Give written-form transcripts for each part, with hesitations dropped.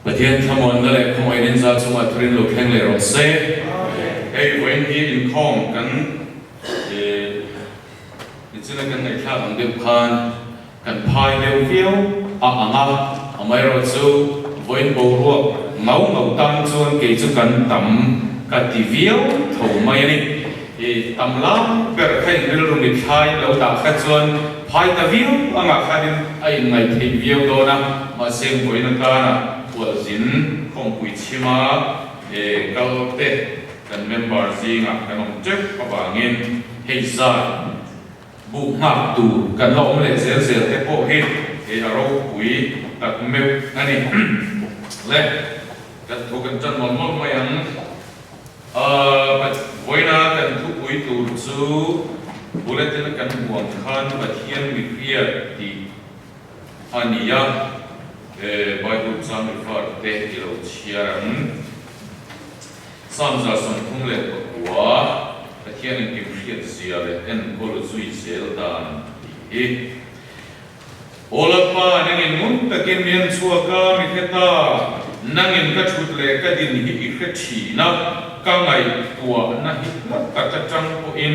ประเทศทั้งหมดนั่นแหละของไอ้นินจาจงมาทุเรียนลูกแข่งเลยรอเซ่ไอ้เว้นที่อินข้องกันนี่จึงกันในท่าของเดือบพันกันพายเลี้ยวเลี้ยวอ่างอ่ะไม่รอจูเว้นโบรวกเงาตั้งจวนเกี่ยกันต่ำกันที่เลี้ยวถูกไหมนี่ต่ำล้ำเกิดขึ้นเรื่องนี้ใช่แล้วตาขัดจวนพายตะเลี้ยวอ่างขัดไอ้ไงที่เลี้ยวโดนนะมาเสียงไว้นั่นกันนะตัวสินของปุยชิมาเกาเตะกันเมมเบอร์ซิงอ่ะกันองเจ็บกับบางเงินเฮียซ่าบุกหักตูกันล้อมเลยเสียเทปโอเฮอารมณ์ปุยตัดเมลอันนี้และกันถูกกันจนหมดมาอย่างไว้นะกันทุกปุยตูจูบุเลตินกันห่วงขันบัดเทียนวิเวียดีอันนี้ไบเบิลจำเป็นฟาร์เตที่เราเชียร์สามจะส่งทุ่งเล็กกว่าแต่ที่นั่นกิมเชียร์เสียเลยเอ็นโคลซุยเซลดานโอลปานั่งอินมุนตะเกียนเมียนชัวกามิเทตานั่งอินกัดชุดเล็กกัดินฮิอิเฟชีนะกังไงตัวนั่งฮิมัดกัดจังโออิน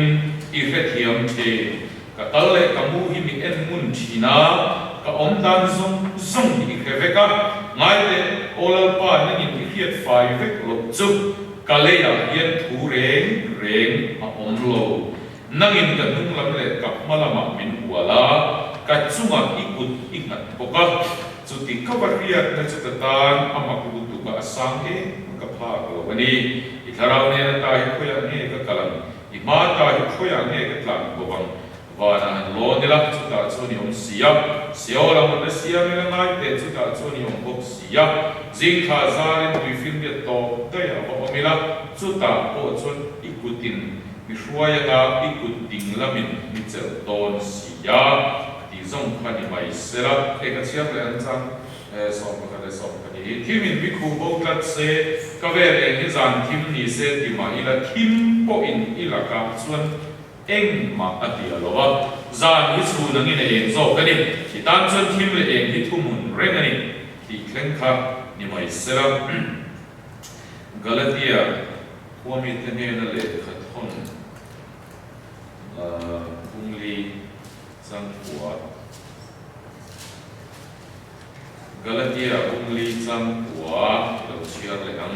อิเฟทียมเทกัตเล็กกัมูฮิมิเอ็นมุนชีนะก็อมดันส่งอีกเวก้าง่ายเลยโอลปานั่งอินเฮียดไฟเวกลบจุกะเลยอยากเฮียนทูเร่งอมโลนั่งอินกันนุ่งลำเล็กกับมาละมามินหัวละกัดจุงอีกุดอีนัดปกะจุดที่เขาบริยาในจุดต่างอามากุตุกะสังเกมันก็พาโลวันนี้อีทาราวเนี่ยตายคุยอันนี้ก็กำลังอีมาตายคุยอันนี้ก็กำลังบวงว่านั่นโลนี่ละจุดตาจุนิยมเสียเรามันเสียไม่ละง่ายแต่จุดตาจุนิยมพบเสียจิงข้าซาเรนวิฟิลเดียโตได้อะว่าไม่ละจุดตาโอจุนอีกุตินมิช่วยกาอีกุติงละมินมิเจตโตนเสียที่ส่งพันธุ์ใหม่เสร็จเอกเชียร์เลยอันจังสอบกันเลยสอบกันนี้ที่มินวิคูโบกัดเซก็เวรเองที่จันทิมนี่เซติมาอีละทิมโปอินอีละกับส่วนเอ็งมาอดีตแล้วว่าจานที่สูนังนี่เองโซ่กันนี่ที่ตั้งจนทิมเลยเองที่ทุ่มมุนเร่งกันนี่ที่เคร่งขัดนี่ไม่เสร็จกาลาเตียพวกมีเทนเนอร์เลยขัดทนพุงลีสังหัวกาลาเตียพุงลีสังหัวเราเชียร์เลยอัน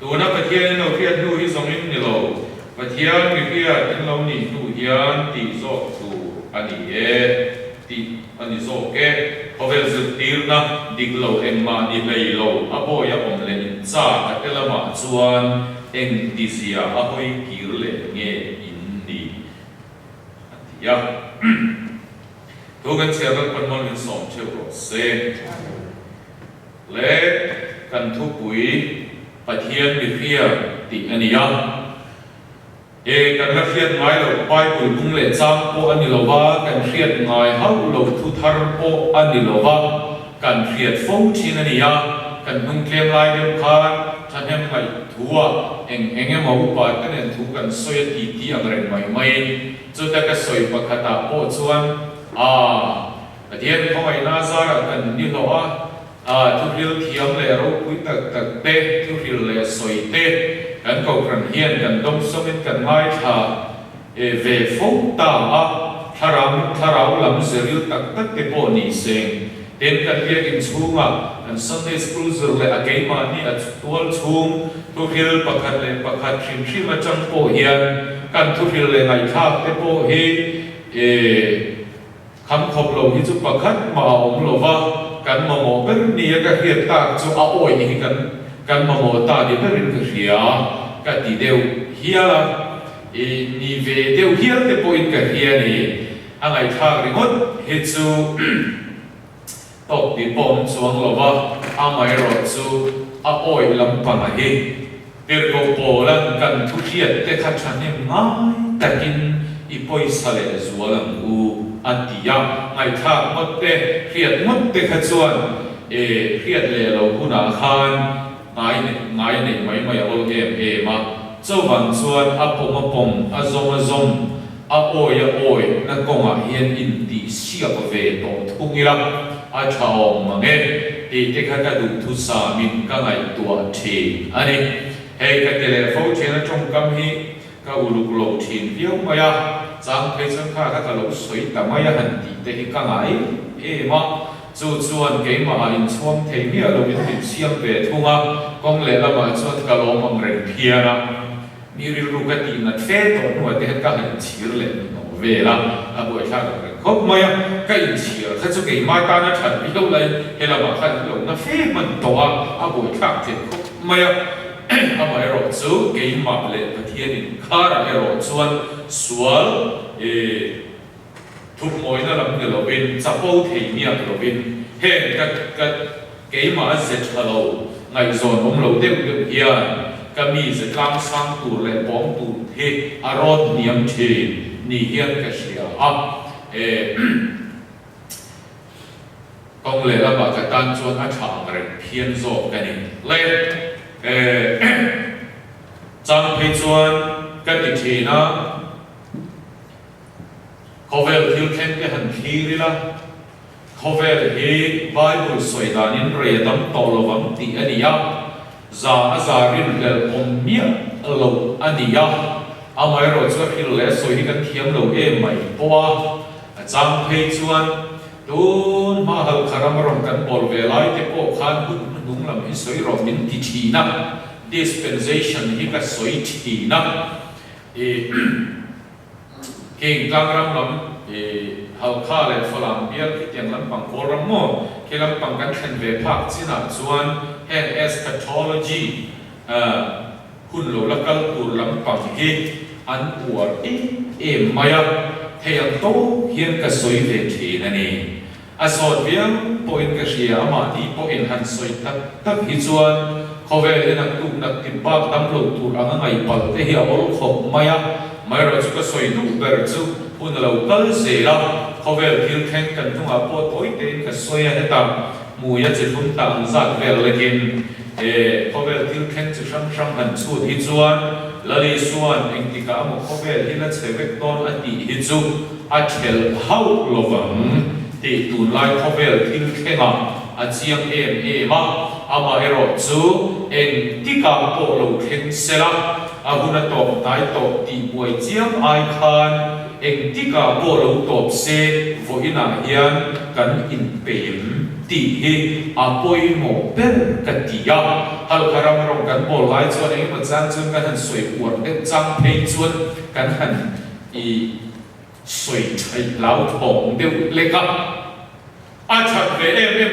ตัวนักปฏิญาณเราเพียรดูที่สมิงนี่เราปฏิญาณมีเพียรที่เรานี่ดูยานตีโซตูอันนี้ตีอันนี้โซเกะพอเวลสุดตีร์นะดิกเราเอ็มมาดิเลยเราอโบยาอมเลนิซ่าอัตละมาจวนเอ็งดิเซียอโบยกิรเลเงอินดีอันที่ยาทุกคนเชื่อกันคนมันเป็นสองเชื่อว่าเซเล็กกันทุกปุยปฏิญาณมีเพียรติอันนี้ยากันเรียนง่ายเราไปปุยพุ่งเล่จังโออันนี้เราว่ากันเรียนง่ายเขาเราทุทารโออันนี้เราว่ากันเรียนฟงชินันนี้กันนุ่งเคลมลายเดียวกันฉันยังไงทัวเองมาอุปการกันถูกกันสวยที่อะไรไม่จุดแต่ก็สวยปะคตาโอชวนเทียนเขาไอ้นาซาร์กันนี่เราว่าทุกเรื่องเทียมเลยเราคุยตักเตะทุกเรื่องเลยสวยเตะกันก็กันเฮียนกันดมสมิธกันง่ายท่าเวฟงตาทาราลำเสียตักตักเตปอนี่เซงเดินกันเรียกินชุ่งอัน Sunday School สุดเลยอาเกย์มานี่ตัวชุ่งทุกเรื่องประคัดเลยประคัดชิมมาจังโปเฮียนกันทุกเรื่องเลยไงท่าเตปอเฮคำขบเราที่จุประคัดมาอมเราว่ากันมาโมเป็นนี่ก็เฮียตาจุเอาโอ้ยนี่กันมาโมตาดิเป็นก็เฮียกันที่เดียวเฮียละนี่เวเดียวเฮียเตปอินก็เฮียนี่อะไรท่าเรื่องเฮจูตกดิบอมสวงเราว่าอาไม่รอดจูเอาโอ้ยลำปังเฮเดี๋ยวก็โปลันกันทุกเฮียแต่ขัดฉันเนี่ยง่ายแต่กินอีปอยสเลสวลังอูอันที่ยังไงท่าหมดเตะเขียดหมดเตะขจวนเขียดเลยเราคุณอาคารไงไม่เอามาเจ้าวันส่วนอาปงอาซงอาโอยนักกงอาเฮียนอินดีเสียบเวตทุ่งอีละ อาชาวมังเอ ติ te kha du thu sa min ka ngai tua thi ani he ka telephone chena trong kam hi ka uluk lo thin viau maya chang phei chang kha ka lo soi ta maya han ti te hi ka ngai e ma chu chuan ke ma in chuam thei mi lo in tin siam ve thunga kong le la ma chuan ka lo mang ren phiana mi ri ru ka ti na fe to no te ka han chir le no ve la a bo tha ka khop maya ka in chir kha chu ke ma ta na than bi lo lai he la ma khan lo na fe man to a bo tha te khop maya ama ero chu ke ma le pathian in khara ero chuan sualทุกมวยนั่นแหละมันเราเป็นจับโป้ที่มีอะไรเราเป็นเห็นกับเกี่ยมาเสร็จเราในโซนของเราเด็กเฮียก็มีเสร็จกลางสร้างตัวและป้องตัวเฮอารมณ์เนียมเชนนี่เฮียก็เสียต้องเลยละบากตันชวนอาชางเรเพียนโซกันนี่เลยจังเพชวนกันติดเชนะเขาเวลที่เข่งกันหันทีริละเขาเวลที่ไบเบิลสวยดานินเรียดำตอลวังตีอันนี้ยาซารินเลอมเมียโลอันนี้ยาอามาเราจะพิลเลสวยกันเทียมโลเอไม่ปัวจังเพชวนตูนมาหัลคารามรองกันบอลเวลัยเตโปขันหุ่นนุ่งลำอิสวยรอมินติทีนะ dispensation ที่ก็สวยทีนะเก่งกลางรำลำฮัลคาเลฝรั่งเบียร์ที่ยังลำปังโครมโมเกี่ยวกับปังกันเห็นเวพักจีน่าส่วนแห่ง eschatology คุณโลละกัลตูลำปังที่อันอวดมายาเทียนโตเฮียนกสวยเวทีนั่นเองอาสอดเบียงพออินกษีอามาดีพออินหันสวยตักฮิจวนเขาเวลนักตุกนักติบากตั้งโลกตูรังไงปัลเทียอลขบมายาไม่รู้จุกสวยดูเบิร์จูคุณเรากัลเสียเขาเวลที่แข่งกันทุ่งอาปอตัวเองก็สวยให้ตามมูยจะทุ่งต่างจากเวลเกินเขาเวลที่แข่งจะช่างหันสูดฮิจวนละลิส่วนเองที่กามเขาเวลที่นัดเสวกตอนอดีตฮิจูอาเชลเฮาโลวังที่ตูนไล่เขาเวลที่แข่งอาเจียงมาอามาเอรอจูเองที่กามโปโลแข่งเสละอาบุญตบนายตบตีบวยเจียมไอคันเองที่กาโปโลตบเซฟอินาเฮียนกันอินเปมตีฮีอาปอยโมเปนกันตียาฮัลคารามรองกันโปไลจวนเองมันจังจนกันหันสวยอวดเด็กจังเพยจวนกันหันสวยใช้เหลาทองเดียวเล็กอาชัดเว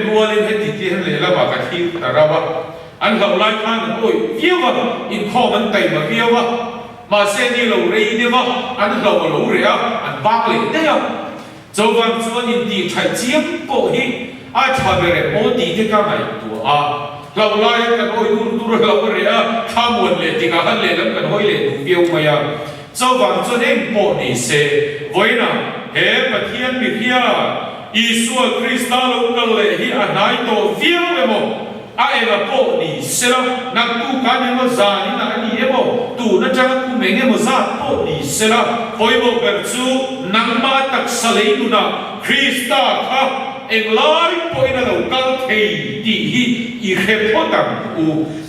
รัวเล่นให้ติดที่ให้เลยแล้วว่ากันที่แต่เราว่าอันเราไล่ข้างกันโอ้ยเยี่ยวว่าอินข้อมันเต็มมาเยี่ยวว่ามาเส้นนี้เราเรียนเนี่ยว่าอันเราเราเรียนอันบ้าเลยเนี่ยเจ้าวันส่วนอินดีใช้เจียมโปฮีอาชาเบรโอดีที่ก็ไม่ตัวเราไล่กันโอ้ยดูเราเรียนข้ามวันเลยที่กันเลยแล้วกันโอ้ยเลยดูเบี้ยวมาอย่างเจ้าวันส่วนเองโปนี่เสไว้นะเฮ้ปะเทียนมีเพียอิสุคริสต์เรากันเลยที่อันไหนตัวเบี้ยวเลยมั้งอาเอลโปนี่เสร็จนักตูการยังมาจานี่นะนี่เอโบตูนั่นจะกูเมงเอมาจาโปนี่เสร็จคอยบอกแบบจูนังมาตักสลีนุนะคริสต์ค่ะเองไล่ปอยนั่นเรากันเทีดีฮีอีเขพอดังอู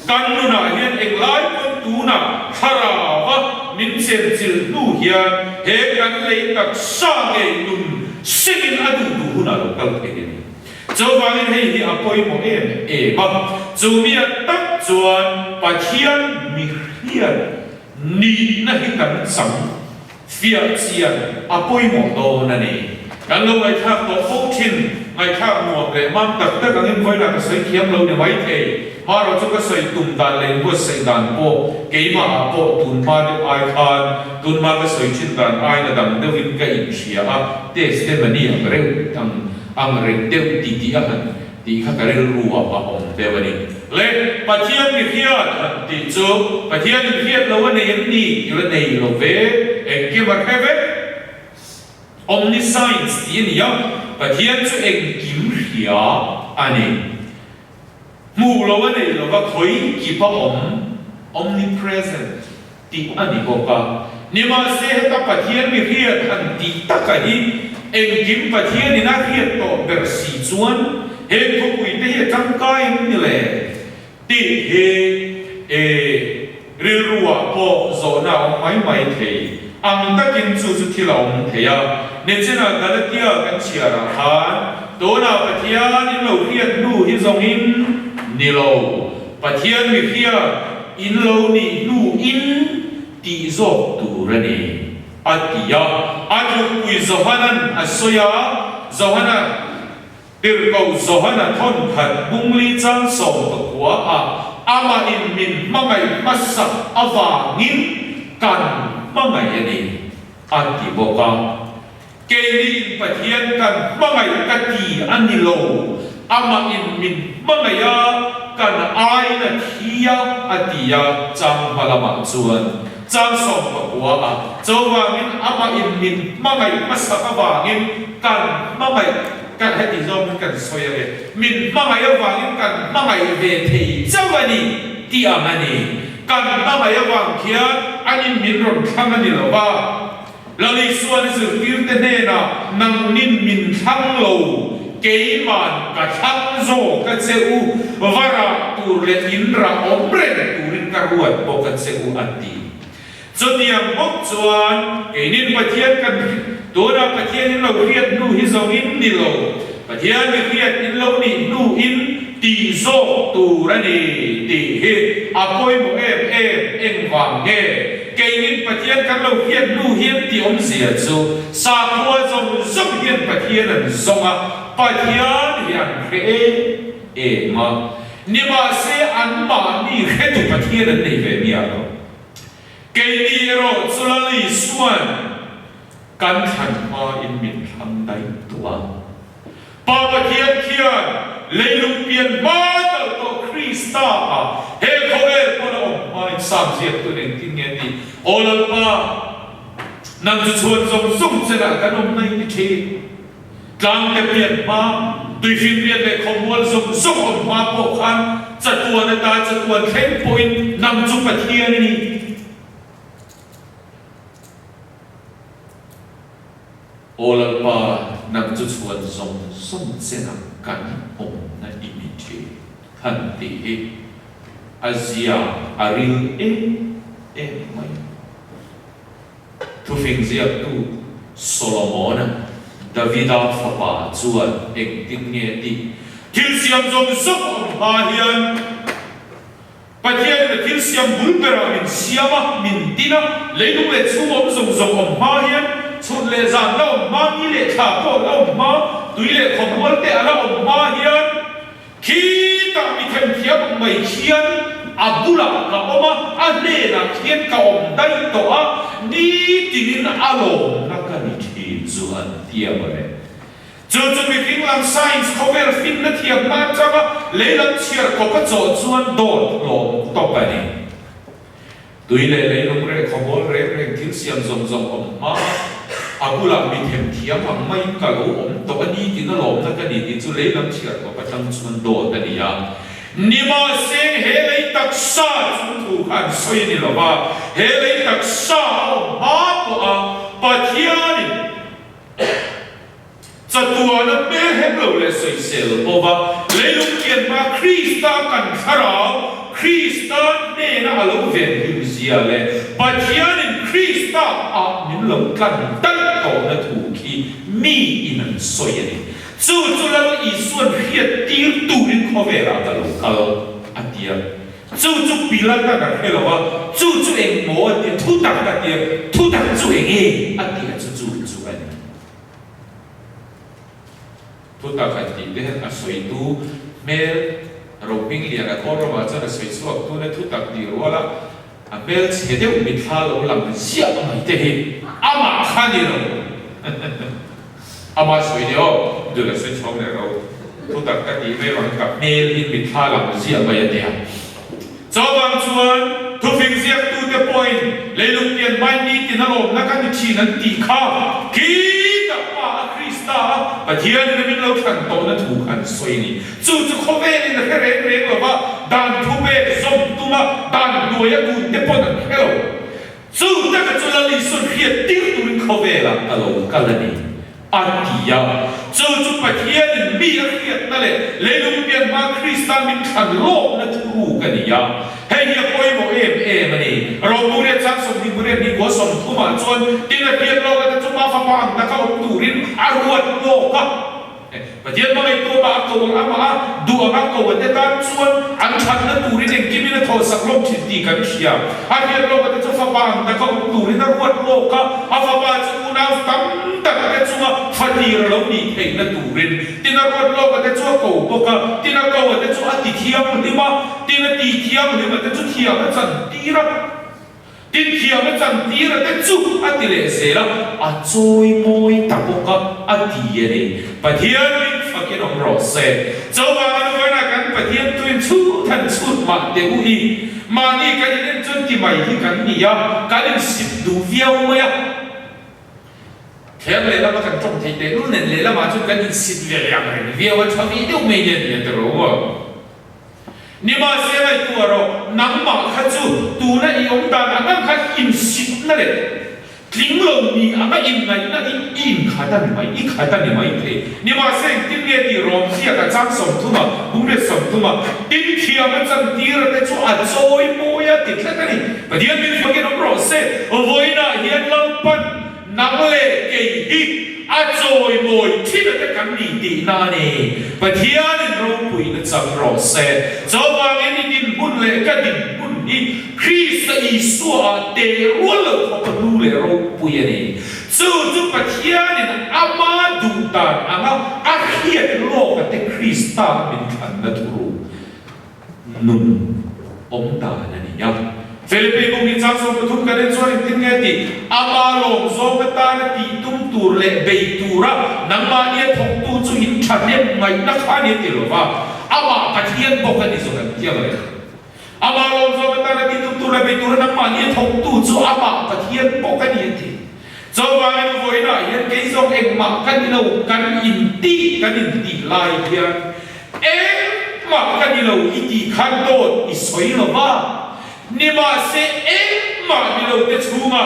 กันนุนะเฮียเองไล่คนตูนะฮาราวะมินเซนจิลนูเฮียเฮกันเลยตักสร้างเองนุ่มสิ่งอันดูหุ่นเรากันเทีเจ้าวันนี้ให้อาปอยโมมาจูมีตักจวนปะเทียนมีเฮียนี่นั่นให้กันสังเฟียเซียนอาปอยโมโตนั่นเองกันเราไอ้ข้าตัวโฟกินไอ้ข้าหมวกเลยมันตักแต่กันยังไว้ละก็ใส่เขียมเราเนี่ยไว้เทมาเราจะก็ใส่ตุ่มดันเลยก็ใส่ดันโปเกี่ยมาอาโปตุนมาเดือไอคานตุนมาก็ใส่ชิ้นดันไอระดับเดวินก็อินเชียเตสเตมันนี่อะไรทั้งอังเริกเดวตีตีอันตีข้าก็เรียนรู้ว่าองเดวันนี้เล่ปะเทียนมีเพียรตีจูปะเทียนมีเพียรเราว่าในยันนี่อยู่ในโลเวเอ็งเกี่ยวกับเวomniscience ที่นี่ยังปะเทียนจะเอ็งกิมเหียอันนี้มูเราว่าในเราว่าคอยกิบว่าomnipresent ที่อันนี้ก็ว่านี่มาเสียแต่ปะเทียนมีเพียรทันทีตะกันเอ็งกิมปะเทียนนี่น่าเพียรต่อเบอร์สี่จวน he thu pui te he chang kai ni le ti he ril ruwa po zo na mai mai thei ang takin chu chu thila om theya ne chena galatia kan chiara han do na pathian in lo hiat nu hi zong in ni lo pathian mi hia in lo ni nu in ti zo tu rani atia aju pui zohanan asoya zohana dir ko zohana thon khat bungli chang som kwa a ama in min mangai masa awangin kan mangai ani ati boka kein pathian kan mangai kati anilo ama in min mangaya kan ai na thia atia chang malama chuan chang som kwa a chawangin ama in min mangai masa awangin kan mangai kan hati zom kan soya ve min mangai awangin kan mangai ve thei chawani ti amani kan mangai awang khia anin min ron thangani lowa lali suan zu tirte ne na nang nin min thang lo keiman ka thang zo ka cheu vara tur le inra ombre turin ka ruat bo ka cheu ati chodiam bok chuan keinin pathian kan dora pathian in lo riat nu hi zong in ni lo pathian mi riat in lo ni nu in ti zo turani ti he apoi mo em wang he keinin pathian kan lo riat nu hian ti om sia chu sa khua zong zong hian pathian an zonga pathian hian re ma ni ma se an ma ni he tu pathian an nei ve mi alo keini ro chulali suan kan than ma in min thang dai tua pa pathian khian leilung pian ma tal to krista he khovel pon om mai sam siat tu nen tin nge ti olal pa nam chu chuan zong zong chena kan om nai ni the tlang te pian ma tui fin pian le khomwal zong zong om ma po khan chatuan ta chatuan thleng point nam chu pathian ni olal pa nam chu chuan zong zong chena kan om na imi the kan ti he azia aril mai tu fing zia tu solomon davida fapa chuan ek tin nge ti thil siam zong zong om ha hian pathian le thil siam bulbera min siama min tina leilung le chu om zong zong om ha hian chut le zan lo ma ni le tha ko lo ma tui le khomwal te ala om ma hian khi ta mi them thiam mai khian abula ka oma ane na khian ka om dai to a ni tin alo na ka ni thi zuan tia bare chu mi phing lam science cover fin na thiam ma changa leilam chiar ko ka cho chuan dot lo to pa ni tui le leilung re khomwal re thil siam zong zong om ma abula mi them thiam ang mai ka lo om to ani tin lo na ka ni ti chu leilam chiar ko pa tang chuan dot ani ya nima seng he lei tak sa chu thu khan soi ni lo ba he lei tak sa ma po a pathian chatua na me he lo le soi sel bo ba leilung kian ma krista kan tharau krista ne na alo ven hi zia le pathian in krista a min lo kan tan to na thu ki mi in soi ani chu la i suan hiat tir tu in khovera ta lo kal atia chu pila ta ka helo wa chu eng mo ti thu tak ka ti thu tak chu eng e atia chu ani thu tak ka ti le a soi tu mel roping lia ka ko ro wa cha soi chuak tu na thu tak ti ro la a mel che de mi tha lo lam sia mai te he ama khani ro ama soi de o du la soi chong le ro thu tak ka ti ve wang ka mel in mi tha lam sia mai te ha chawang chuan thu fing ziak tu te point leilung pian mai ni tin alom na kan chi nan ti kha ki ta pa krista pathian ne min lo than to na thu kan soi ni chu khove ni na re lo ba dan thu be som tu ma dan do ya ku te pon na hello chu ta ka chu la li sun hiat tir tu rin khove la alo ka la ni atia chu pathian mi a hiat na le min khan lo na thu ka ni ya hei ya poi mo em ani ro bu re chang som ni bu re ni go som thu ma chon tin a pian lo ka chu ma fa pa na ka tu rin arwat lo ka Bagian mga ito ba ako ang ama dua ako at chuan ang chan na turin ang kimi na to sa klong chinti ka siya. Hagian lo ka sa fapang na ka turin na ruat lo ka afaba sa una tam ka chunga fatir lo ni kay na turin. Tinaruat lo ka sa ko ka tinakaw at sa atitiyam lima tinatitiyam lima at sa tiyam at sa tira. Tin kia chan tira te chu atile sela a choi moi tapoka atiere pathian min fakin om rose chowa anu na kan pathian tuin chu than chu ma te ui mani kan nen chun ti mai hi kan ni ya kan sip du viau ma ya khem le la ma kan trong thei te lu nen le la ma chu kan sip le ya ma viau wa chami du me ye ni te ro wa ni ma se lai tu ro nang ma kha chu tu na i ong da na kha in sip na le kling lo ni ama in ngai na in kha ta ni mai the ni ma se tin ge ti rom sia ka chang som tu ma bu le som tu ma tin khia ma chan ti ra te chu a choi mo ya ti thla ta ni pa dian min phage no ro se o voi na hian lo pan nang le ke hi a choi moi thi na te kan ni ti na ni pa hian in ro pui na chang ro se zo wa nge ni din bun le ka din bun ni Christ Isu a te ro lo ko lu le ro pui ni chu pa hian in ama du ta ama a hian lo ka te Christa min kan na tu nun om ta na ni ya Philippine kung minsan sa patum ka rin so rin tingeti amalong so kata na titum tur le beitura nang mania thong tu chu hin chanem ngai na khani tilova ama pathian ko ka ni so kan tia ba amalong so kata na titum tur le beitura nang mania thong tu chu ama pathian ko ka ni ti so ba ni voi na yan ke so ek ma kan ni lo kan in ti lai hian ma kan ni lo iti khan do i soi lo ba ni ma se ma ni lo te chunga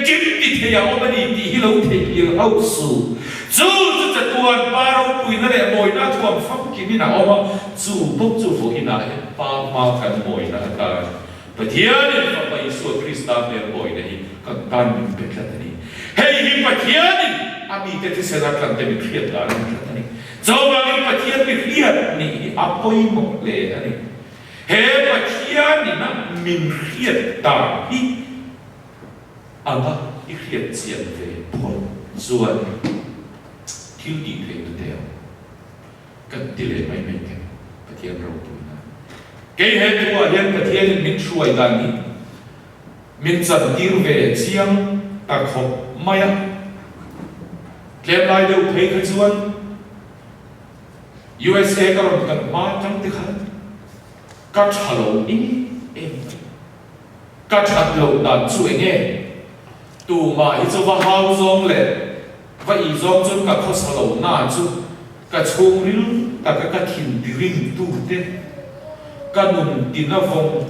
kim ti the ya o ni ti hi lo the hi ho su zu zu tuan pa ro pui na le moi na tuam fam ki ni na o ma zu bok zu fo ina pa ma kan moi na ta pa thian ni fa pa Isu Krista pe moi na hi kan tan min pe tla ni hei hi pa thian ni ami te se na kan te mi khiat la ni zo ba ni pa thian mi khiat ni apoi mo le ani he pathian ni na min khiat ta hi anga i khiat chian ve phon zuan thil ti the tu te kan ti le mai mai ke pathian ro tu na ke he tu a hian pathian min shuai dan ni min chan tir ve chiang ta khop maya klem lai de phei kha chuan USA ka ron kan ma chang ti khan các thảo in em các thảo lầu đàn chuỗi nghe tù mà ít cho vào hao zong lệ và ít zong cho các thảo lầu na chú các chung riu ta các thiên riêng tu thế các nung tin na phong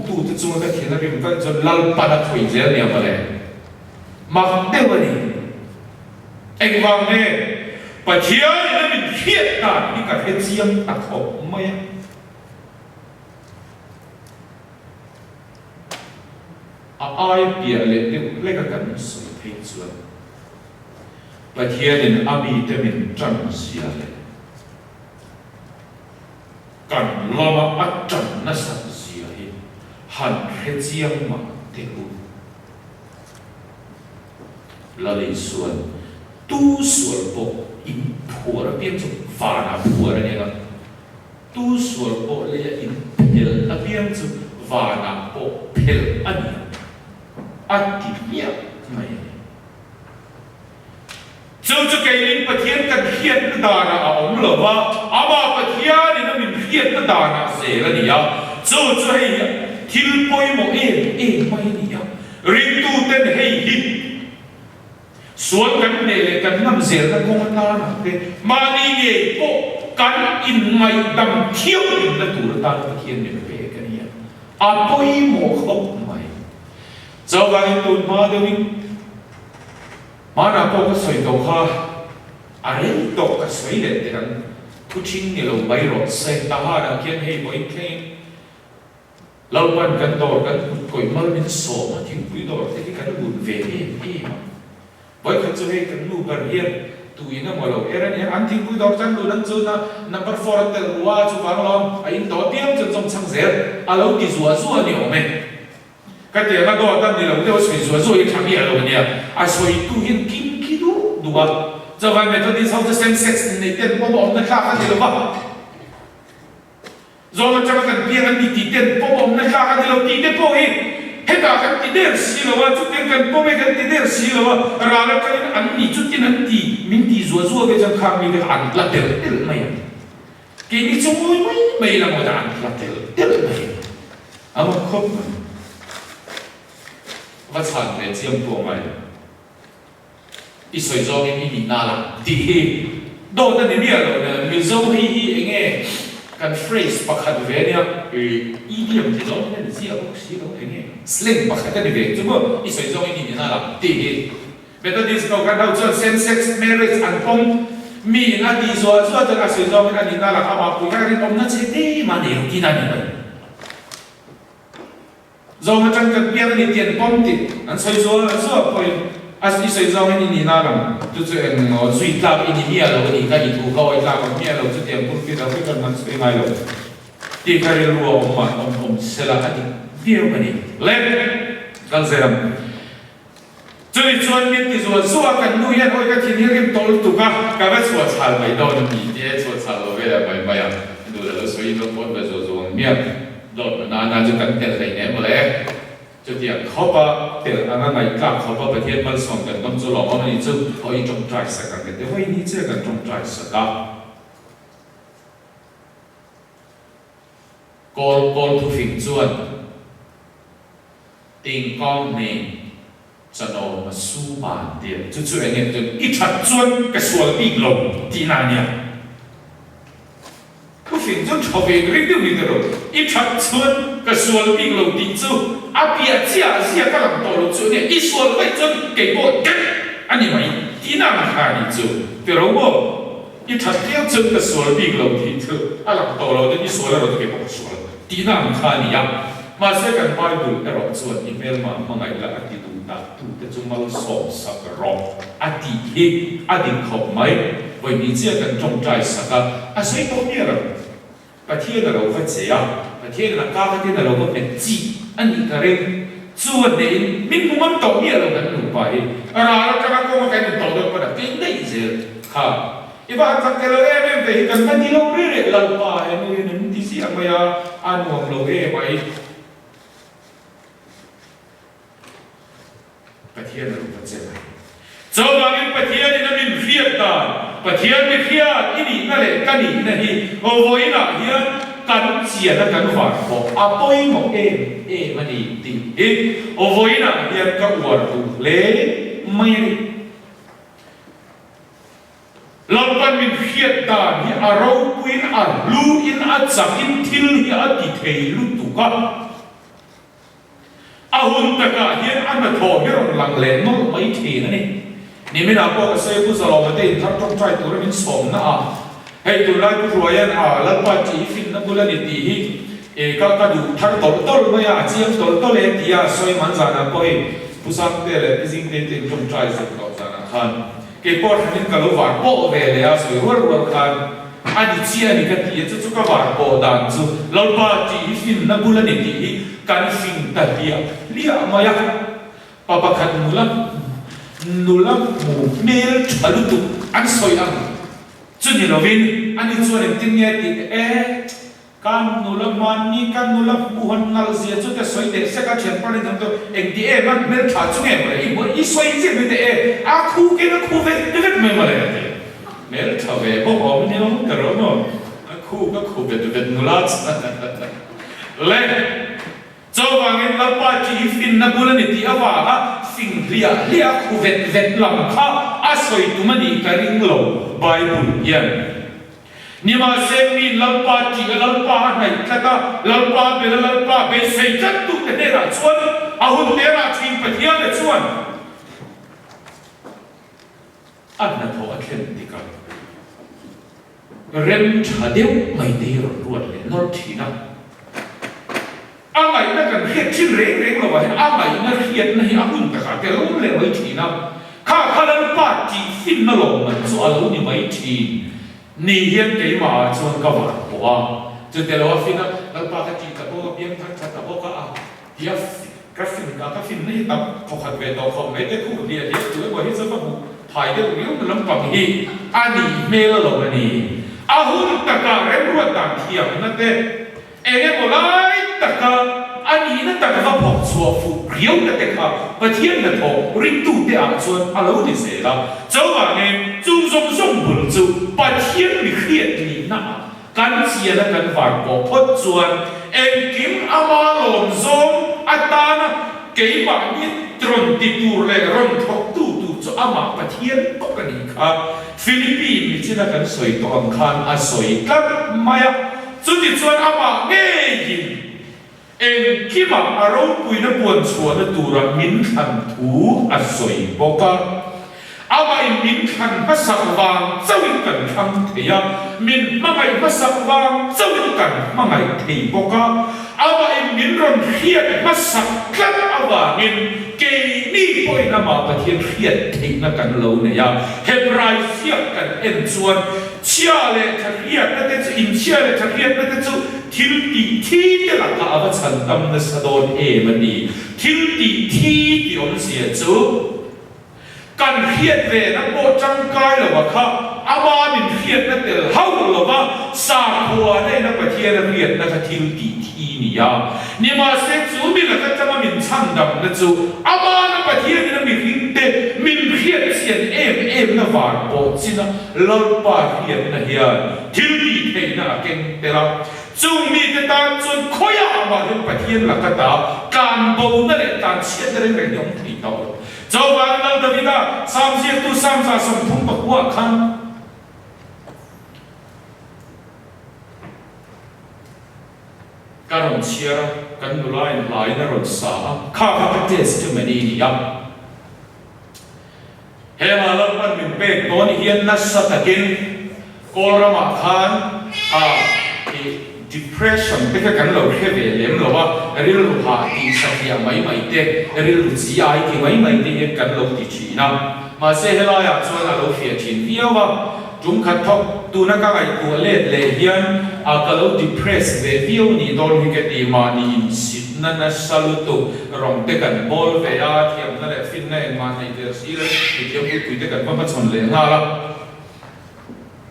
tu thế chung các thiên riêng các cho lal pa na thổi dễ này mà lệ mà không được vậy anh vàng nghe và thiên là mình khiết ta đi các thiên chiêm ta không mấy ai bia le ka kan so thei chuan pathian in ami te min tran sia le kan lama a tran na san sia hi han khe chiang ma te u la le suan tu sual po in phura pian chu fa na phura ne la tu sual po le in pel a pian chu va na po pel ani Atiya mai chu cái linh pathian kan khiat na da na om lo wa ama pathian ni na min khiat na da na se la ni ya chu hei thil poi mo mai ni ya rin tu ten hei hi suan kan ne le kan nam zel na kong na na te mani nge po kan in mai dam khiu in na tu ta pathian ni pe ka ni ya a poi mo khop Zo ga in tun ma de win ma na po ka soi do kha a re do ka soi le te kan ผู้ชิงนี่เราไปรถเส้นตาหาเขียนให้บ่อยแค่เราปั่นกันต่อกันก่อยมาเป็นโซ่มาทิ้งปุยดอกที่กันบุญเวทีบ่อยเขาจะให้กันลูกกันเรียนตัวนี้นะมาเราเนี่ยอันทิ้งปุยดอกจังดูนั่นจูนะนับเป็นฟอร์เตอร์ว่าจูฟังลองไอ้ตัวเตี้ยมจนจงช่างเสียเราที่สัวเนี่ยโอ้แม่ก็เดี๋ยวมาดูกันนี่เราเดี๋ยวสัวอีกครั้งนี้เราเนี่ยไอ้สัวตัวเห็นกินกี่ดูว่าจะวันนี้ตอนนี้เขาจะเซ็นเซ็กซ์ในเต็นท์ผมบอกนะครับอันนี้เราบ้าเราจะมากันเพียงกันตีเต็นท์ผมบอกนะครับอันนี้เราตีเต็นท์พอเองเห็นกันตีเต็นท์สิเราว่าจุดเต็นท์กันผมไม่กันตีเต็นท์สิเราว่าเราแล้วกันอันนี้จุดที่นั่นตีมินตีสัวไปจังข้างมีเด็กอันละเตลไม่กินนี่ชั่วโมงไม่ละหมดอันละเตลไม่เอามาครบว่าฉันเนี่ยเจียมตัวไหมอีสวยจอมนี่น่ารักดีโดนนั่นนี่อะไรเนี่ยมีจอมฮีเองกันเฟรชปักขัดเวเนี่ยอีเดียมที่จอมเนี่ยเสียบุกสีเราเองสลิงปักขัดนี่เวจุ๊บอีสวยจอมนี่น่ารักดีเบต้าดิสก็กันเราจะเซ็นเซ็กซ์แมริจอันพงมีนาดีส่วนจะกันสวยจอมนี่น่ารักเอามาคุยกันเรื่องนั้นเช่นนี้มันเนี่ยที่นั่นนี่จอมจังกันเพียงนี่เตียนพงติอันสวยจอมพอยasli saya jauh ini naram, tu yang sweet love ini dia loh ini kan itu kau itu love dia loh tu yang pun kita kan harus terima loh. Dia kari luar om selah hati dia begini. Lep kalau seram. Jadi cuan minti cuan suakan nuyan oi kan kini rim tol tu kah kau suat hal bayi dong ni dia suat hal loh bela bayi bayar. Itu lalu soi tu pun betul mian. Dong nana juga kan terkait boleh. 就啲เขา把啲啱啱嚟夾เขา把ประเทศมันส่งกัน咁就落我哋就可以種栽實กัน嘅，因為呢隻嘅種栽實㗎。個土平轉，定講呢就攞乜書辦啲，就做人就一出轉嘅所謂路啲哪樣？土平轉後邊嗰啲咩嘅咯？一出轉嘅所謂路啲做。阿邊啊，只啊，個人道路做呢，一說為準給我跟，安尼咪，啲哪能下你做？對咯，我一出點準嘅說邊路啲做，阿人道路啲說了就給我說了，啲哪能下你呀？馬上跟買部一路做，email嘛，乜嘢啦？阿啲都得，都得做乜數十個羅，阿啲嘢，阿啲學咪，為你只跟中在實個，阿誰都咩啦？把天嘅路會這樣，把天嘅家嗰啲嘅路會變知。อันนี้ก็เรื่องส่วนนี้มินมันต่อเนื่องกันอยู่ไปเราจะมาโกงกันต่อเนื่องกันได้ยังไงเจ้าค่ะอีบ้านสักเท่าไรเองแต่กันมันที่เราเรื่อยๆเราไปนู่นนี่ที่เสียมาอ่ะอันวงเราไปประเทศเราเป็นเจ้าเจ้าบางประเทศนี่นั่นเป็นเวียดนามประเทศไม่เพี้ยนนี่นั่นแหละกันนี่นั่นที่โอ้ยน่ะเฮียกันเสียแล้วกันหวานบอกอาปุ้ยบอกมันดีโอ้ยน่ะเฮียก็อวดถูกเล่ไม่เราเป็นมิเพียดานี่อาเราปุ้ยอาลูอินอาจักอินทิลฮีอาติเทลุตุกะอาหุ่นตะกะเฮียอันมาทอเฮียรงหลังเล่นน้องไม่เทนะนี่ไม่น่าบอกเสียผู้สลอมาเต้นทับต้องใจตัวเราเป็นสมนะให้ตัวเราผู้รวยแล้วปัจจัยฟินนับบุญนิติก็ดูทั้งต้นไม่อาเจียมต้นเลยที่สวยมันจานะก็ให้ผู้สร้างเตะเลยจริงๆเต็มจงใจสุดก็จานะคันเก็บปอดให้มันกลับว่าโป้เวเลยสวยรัวคันอันนี้เจียนี่ก็ที่จะจุกว่าโป้ดันจูแล้วปัจจัยฟินนับบุญนิติการฟินตัดเลี้ยมาอยากปะคันมูลมูเมลชัลุตุอันสวยอันจุดนี้เราวินอันนี้ส่วนหนึ่งที่เนี่ยติดการนูลมันนี่การนูลบุหันนัลเสียจุดแต่สวยเด็กเสกเฉียนปนทั้งตัวเองที่มันเมลขาดจุดเนี่ยมาเลยอีสวยจริงไม่ได้อาคู่กันคู่เวทเวทไม่มาเลยเมลขาดเวทบอกว่าเนี่ยมันกระโดดเนาะคู่ก็คู่เวทเวทนูลส์เล่เจ้าว่าเงินละปัจจัยฟินนับบุญนิติอวาฟิงเรียคู่เวทลำค่าอาศัยตัวมันอีกริงโลไบเบิลยันนี่มาเซมีลำปาจีลำปาไหนก็ได้ลำปาเบลลำปาเบสเซจัดตุกเดราชวนอาหุ่นเดราชิงปะเทียนชวนอันนั้นพอเข็นติกัน rem cha deu mai te ruột le nor thina amai na kan hiat chin reng reng lo wa amai na hiat na hi amun ta ka te lo le mai thina kha khalan pa ti fin na lo man so alo ni mai thi ni hian ke ma chuan ka wa wa chu te lo fin na pa ka ti ka bo biang thak cha ta bo ka a dia ka fin nei tam kho khat ve to kho mai te khu dia dia tu bo hi sa pa bu thai de ru lam pa hi ani me lo ni ahun taka rem ruột tang thiam na te enge bolai taka ani na taka va phok chua fu riu na te kha pathian na tho ring tu te a chuan alo ni se la chau wa ne chung song song bul chu pathian ni khiat ni na kan chia na kan var ko phot chuan en kim ama lom zom atana ke ba ni tron ti tur le ron thok tu cho ama pathian to kan ni kha Philippines mi china kan soi to ang khan a soi kat maya chu ti chuan ama nge yin en kima aro pui na buan chua na tura min khan thu a soi boka ama in min khan pasak wang chawin kan kham theya min mangai pasak wang chawin kan mangai thei boka ama in min ron hiat pasak kat awangin ke ni poi na ma pathian khiat thei na kan lo ne ya hebrai siak kan en chuan chia le thariat na te chu in chia le thariat na te chu thil ti thi te la ka ava chan tam na sadon e mani thil ti thi ti om sia chu kan khiat ve na po chang kai lo wa kha ama min khiat na tel hau lo wa sa khua ne na pathian na khiat na ka thil ti ni ya ni ma se chu mi la ka chama min chang dam na chu ama na pathian na mi ring te min khiat sian em na var po china lol pa khiat na hian thil ti thei na ken te la chu mi te ta chun khoya ama hin pathian la ka ta kan bo na le tan chiat na re yong thi to chau wa na da vida sam si tu sam sa sam thum pa kwa khan karon chia kan nulai lai na ron sa kha ka test to many ni ya he ma la pan min pe ton hian na sa takin kolrama khan depression te ka kan lo kheve lem lo wa ril lu ha ti sa ya mai mai te ril lu chi ai ti mai te kan lo ti chi na ma se he la ya chuan a lo fia thin via wa chúng khát thóc tu na các ai tu lệ hiền kalau depress về view ni đôi khi cái gì mà ni insit na saluto rong te kan bol về thiam na le fin na mà này để xí le thì thiam pui te kan pa chon le nga la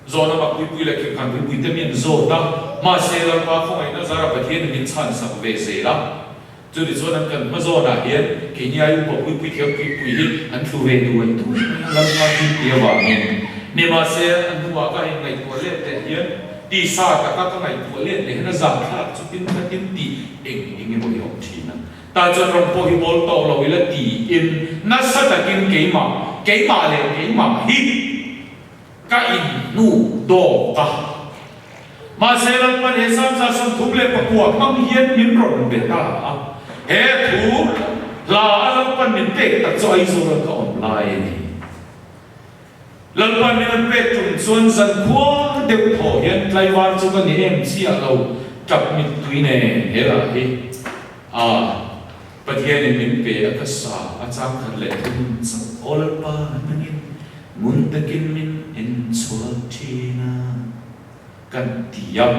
zo na ba pui le ke kan pui te mian zo ta ma se la pa khong ai na zara pathian min chan sak ve se la chu ri zo na kan ma zo na hian ke ni ai pa pui thiam pui hi an thu ve tu lan ma ti ti wa ngin ni ma se an huwa ka hin ngai tu le te hian ti sa ta ka ka ngai tu le le na za kha chu tin ka tin ti eng mo yong thi na ta chon rong po hi bol to lo ila ti in na sa ta kin ke ma le ke ma hi ka in nu do ka ma se lan pan he sam sa sam thum le pa kwa mang hian min ron be ta he thu la lan pan min te ta choi zo ra ka online ni lần quan niệm về trùng xuân dần qua đều thổ hiện lai van cho các anh em chia lâu cặp mình tuy nè thế là cái bất hiền mình về các xã trang khẩn lệ thun sang all ba mình muốn ta kinh mình in xuân china cần tiệm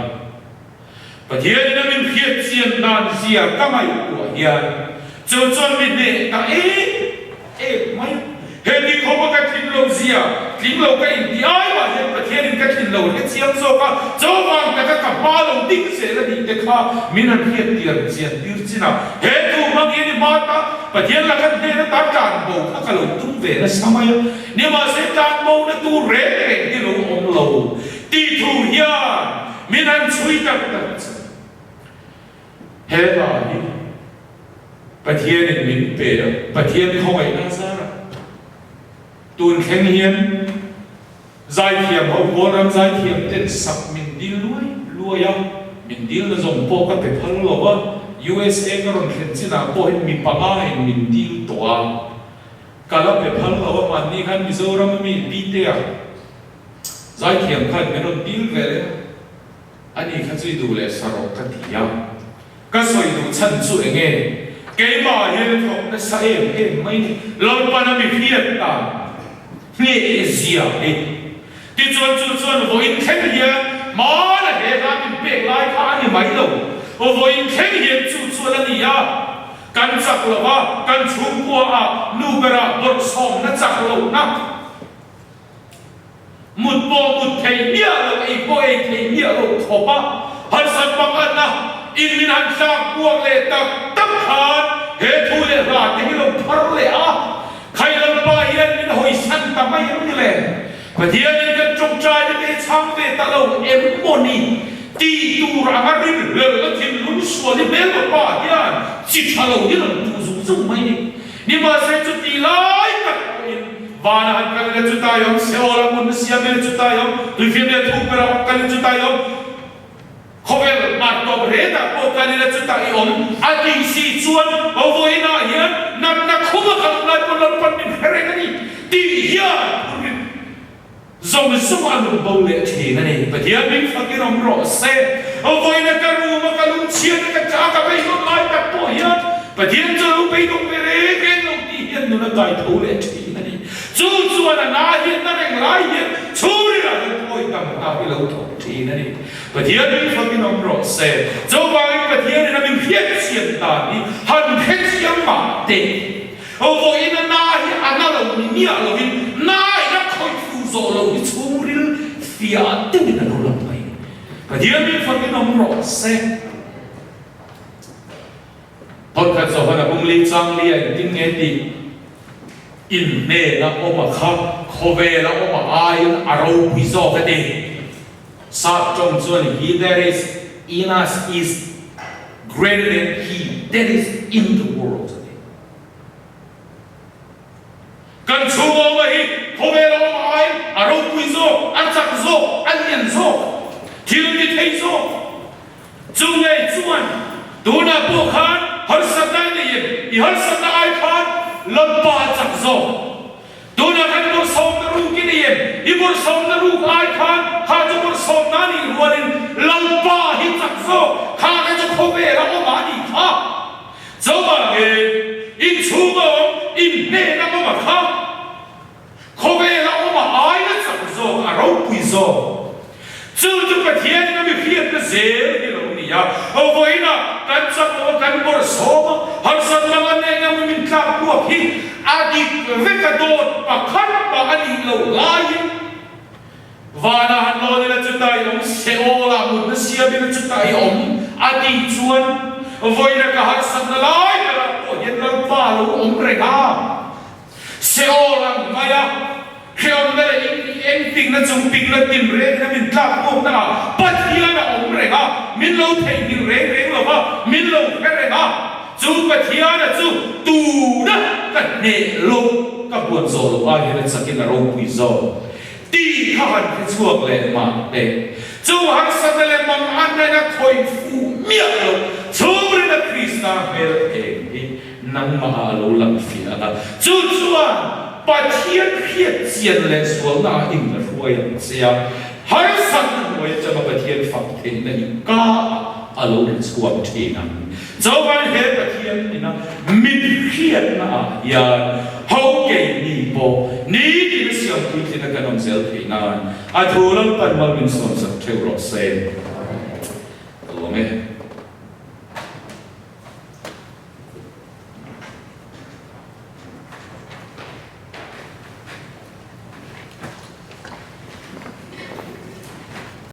bất hiền mình khiết xiên đàn xìa các mày của hiền cho mình để ta mấy he ni ko ka tin lo zia tin lo ka in di ai wa he pa thian ka tin lo he chiam zo ka zo wang ka ka ma lo ding se la ni te kha min an hiat tiar chian tir china he tu ma ki ni ma ta pa thian la ka de ta kan bo ka lo tum ve na samaya ni ma se kan bo na tu re ni lo om lo ti thu ya min an chui ta ta he la ni pa thian min pe pa thian khoi na sa tuần khen hiền giải thiểm hậu vô làm giải thiểm tên sắp mình đi lùi nhau mình đi là dùng bộ các cái phần lỗ USA cái rồi khen chỉ là bộ hình mình bằng ai mình đi tòa cả là cái phần lỗ mà đi khăn Mizoram mình đi thế giải thiểm khai mình nó tin về đấy anh ấy khá duy đủ lệ sở rộng các thị ya các soi đủ chân chủ nghe cái mà hiện không nó sai em mấy lâu ba năm bị phiền ta nghe gì à thì chuan vô in thêm hiền mà là hệ ra mình bẹt lại khá như mấy đâu vô in thêm hiền chuan là gì à căn chắc là ba căn chung qua à nu bera bớt sòng nó chắc lâu na một thầy bia rồi ấy boy thầy bia rồi thọ ba hắn san bằng anh na in min han sang buông lệ tập hàn hệ thu lệ ra thì cái phật lệ à khai lâm ba yên min hồi san tập mấy như lệ và thiên nhiên cái trồng trái cái sang về ta lâu em moni ti tu ra mà rin lỡ thiên lún xua đi bên của ba yên chỉ cha lâu như là tu dùng mấy đi mà sẽ chút đi lại tập và là cái này chúng ta dùng xeo là muốn xia bên chúng ta dùng từ phía bên thu bên cái này chúng ta dùng không phải mà tổ hệ ta có cái này chúng ta dùng anh đi xí chuan ở với nó hiện nằm không có khả năng còn làm phần mình phải cái gì đi hiện dòng sông ăn bầu lệ thế này và hiện mình phải cái lòng rõ xe ở với nó cái ruộng mà cái lũng chiên cái chả cái bây giờ lại tập bộ hiện và hiện giờ bây giờ về cái lòng đi hiện nó đại thấu lệ thế chú là na hiện na này lại hiện chú là cái thôi cầm ta bị lâu thọ thì này và thiên mình phải cái nông rõ xe cho vậy và thiên này mình biết chuyện ta đi hành hết chuyện mà để ở vậy na hiện anh là mình nhớ là mình na đã khôi phục rồi là mình chú phía tự mình là nó làm vậy và thiên mình phải cái nông rõ xe thôi cái số là bung ly trang ly anh tin nghe đi in nè là ôm khắp khô về là ôm ai ở đâu bây giờ cái gì sát trong chuan he that is in us is greater than he that is in the world cần chú ôm ấy khô về là ôm ai ở đâu bây giờ ăn chắc rồi ăn nhận rồi thiên đi thấy rồi chung này chuan tu na bộ khan har sát này này har sát ai khan lâm ba chắc rồi, tôi đã thấy một số người rung kinh nghiệm, ít một số người rung ai khan, hai chỗ một số người đi luôn lâm ba hết chắc rồi, hai cái chỗ không về là ông bà đi khá, cho mà cái in chú ông in nè là ông bà khá, không về là ông bà ai nó chắc rồi, à đâu quý rồi, chứ cái thiên nó bị phiền cái dễ cái lâu này à, ở với nó căn chắc nó căn một số mà, hắn san bằng anh em mình làm cuộc hi, adi với cái đồ mà khát mà anh đi lâu lại, và là hắn nói là chúng ta dùng sẹo là một cái xe bên chúng ta dùng adi chuan, với là cái hắn san lại là có hiện là ba lô ông rẻ ha, sẹo là ngay à. Khi ông đây em tin là chúng tin là tìm rễ là mình làm cuộc nào bắt hiện là ông rẻ ha mình lâu thấy mình rễ là ba mình lâu cái rẻ ha chú bắt hiện là chú tù đó cái nệ lâu cái buồn rồi ai là sẽ là lâu quý rồi đi hàng cái chuộc lệ mà để chú hàng sang lệ mà anh này là thôi phụ miệng rồi chú là Krista về em nang mà lâu lắm phía chú把天撇见来说那应的说呀，这样还是我也这么把天放天那一嘎啊，老人说天啊，早晚黑把天你那明天啊呀，好给你不？你的想规定那个弄小天啊，啊，突然把我们说成跳落水，懂没？